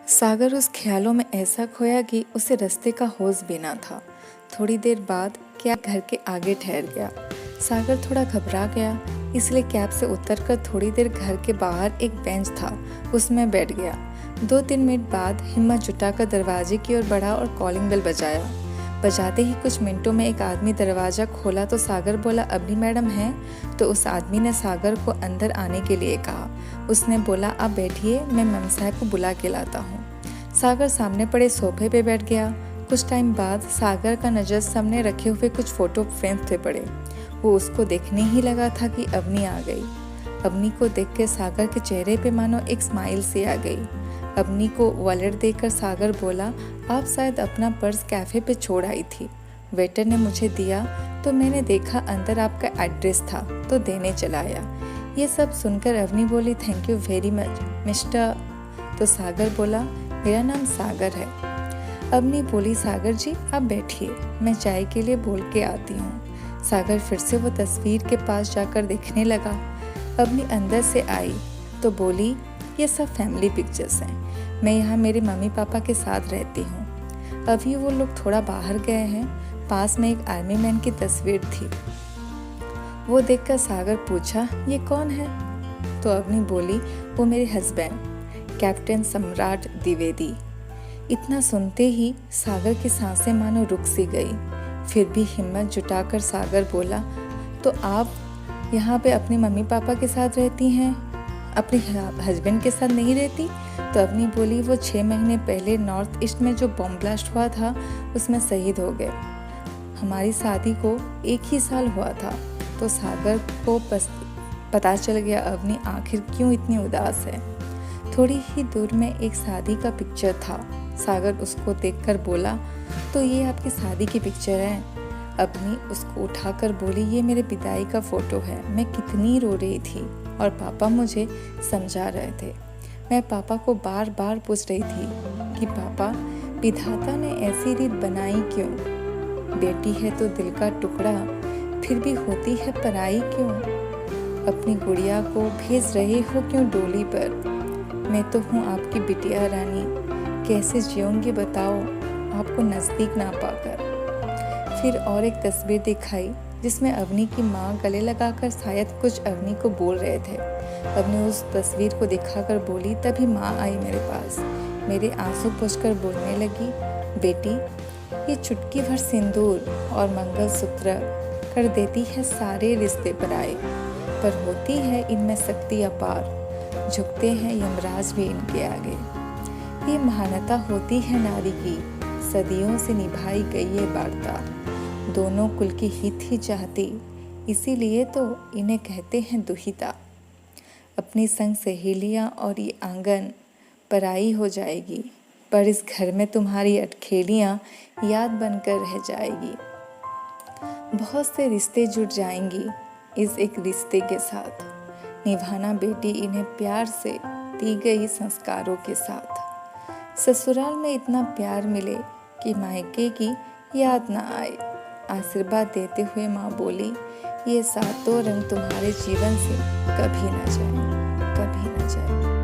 सागर उस ख्यालों में ऐसा खोया कि उसे रास्ते का होश भी ना था। थोड़ी देर बाद कैब घर के आगे ठहर गया। सागर थोड़ा घबरा गया, इसलिए कैब से उतरकर थोड़ी देर घर के बाहर एक बेंच था, उसमें बैठ गया। 2-3 मिनट बाद हिम्मत जुटाकर दरवाजे की ओर बढ़ा और कॉलिंग बेल बजाया। बजाते ही कुछ मिनटों में एक आदमी दरवाज़ा खोला तो सागर बोला, अवनी मैडम हैं? तो उस आदमी ने सागर को अंदर आने के लिए कहा। उसने बोला, आप बैठिए, मैं मैम साहब को बुला के लाता हूँ। सागर सामने पड़े सोफे पे बैठ गया। कुछ टाइम बाद सागर का नज़र सामने रखे हुए कुछ फोटो फ्रेम्स पे पड़े। वो उसको देखने ही लगा था कि अवनी आ गई। अवनी को देखकर सागर के चेहरे पे मानो एक स्माइल सी आ गई। अवनी को वॉलेट देकर सागर बोला, आप शायद अपना पर्स कैफ़े पे छोड़ आई थी। वेटर ने मुझे दिया तो मैंने देखा अंदर आपका एड्रेस था तो देने चला आया। ये सब सुनकर अवनी बोली, thank you very much mister. तो सागर बोला, मेरा नाम सागर है। अवनी बोली, सागर जी आप बैठिए, मैं चाय के लिए बोल के आती हूँ। सागर फिर से वो तस्वीर के पास जाकर देखने लगा। अवनी अंदर से आई तो बोली, ये सब फैमिली पिक्चर्स हैं, मैं यहाँ मेरे मम्मी पापा के साथ रहती हूँ। अभी वो लोग थोड़ा बाहर गए हैं। पास में एक आर्मी मैन की तस्वीर थी। वो देखकर सागर पूछा, ये कौन है? तो अवनी बोली, वो मेरे हस्बैंड कैप्टन सम्राट द्विवेदी। इतना सुनते ही सागर की सांसें मानो रुक सी गई। फिर भी हिम्मत जुटाकर सागर बोला, तो आप यहाँ पे अपने मम्मी पापा के साथ रहती हैं, अपने हस्बैंड के साथ नहीं रहती? तो अवनी बोली, वो 6 महीने पहले नॉर्थ ईस्ट में जो बॉम्ब ब्लास्ट हुआ था उसमें शहीद हो गए। हमारी शादी को 1 ही साल हुआ था। तो सागर को पता चल गया अवनी आखिर क्यों इतनी उदास है। थोड़ी ही दूर में एक शादी का पिक्चर था। सागर उसको देखकर बोला, तो ये आपकी शादी की पिक्चर है? अवनी उसको उठाकर बोली, ये मेरे पिताई का फोटो है। मैं कितनी रो रही थी और पापा मुझे समझा रहे थे। मैं पापा को बार बार पूछ रही थी कि पापा, विधाता ने ऐसी रीत बनाई क्यों? बेटी है तो दिल का टुकड़ा, फिर भी होती है पराई क्यों? अपनी गुड़िया को भेज रहे हो क्यों डोली पर? मैं तो हूँ आपकी बिटिया रानी, कैसे जीऊंगी बताओ आपको नज़दीक ना पाकर। फिर और एक तस्वीर दिखाई जिसमें अवनी की माँ गले लगाकर शायद कुछ अवनी को बोल रहे थे। अवनी उस तस्वीर को दिखाकर बोली, तभी माँ आई मेरे पास, मेरे आंसू पोंछकर बोलने लगी, बेटी ये चुटकी भर सिंदूर और मंगलसूत्र कर देती है सारे रिश्ते पराए, पर होती है इनमें शक्ति अपार, झुकते हैं यमराज भी इनके आगे। ये महानता होती है नारी की, सदियों से निभाई गई ये वार्ता, दोनों कुल की हित ही चाहती, इसीलिए तो इन्हें कहते हैं दुहिता। अपनी संग सहेलियाँ और ये आंगन पराई हो जाएगी, पर इस घर में तुम्हारी अटखेलियाँ याद बनकर रह जाएगी। बहुत से रिश्ते जुड़ जाएंगी इस एक रिश्ते के साथ, निभाना बेटी इन्हें प्यार से दी गई संस्कारों के साथ। ससुराल में इतना प्यार मिले कि मायके की याद ना आए। आशीर्वाद देते हुए माँ बोली, ये सातों रंग तुम्हारे जीवन से कभी ना जाए, कभी ना जाए।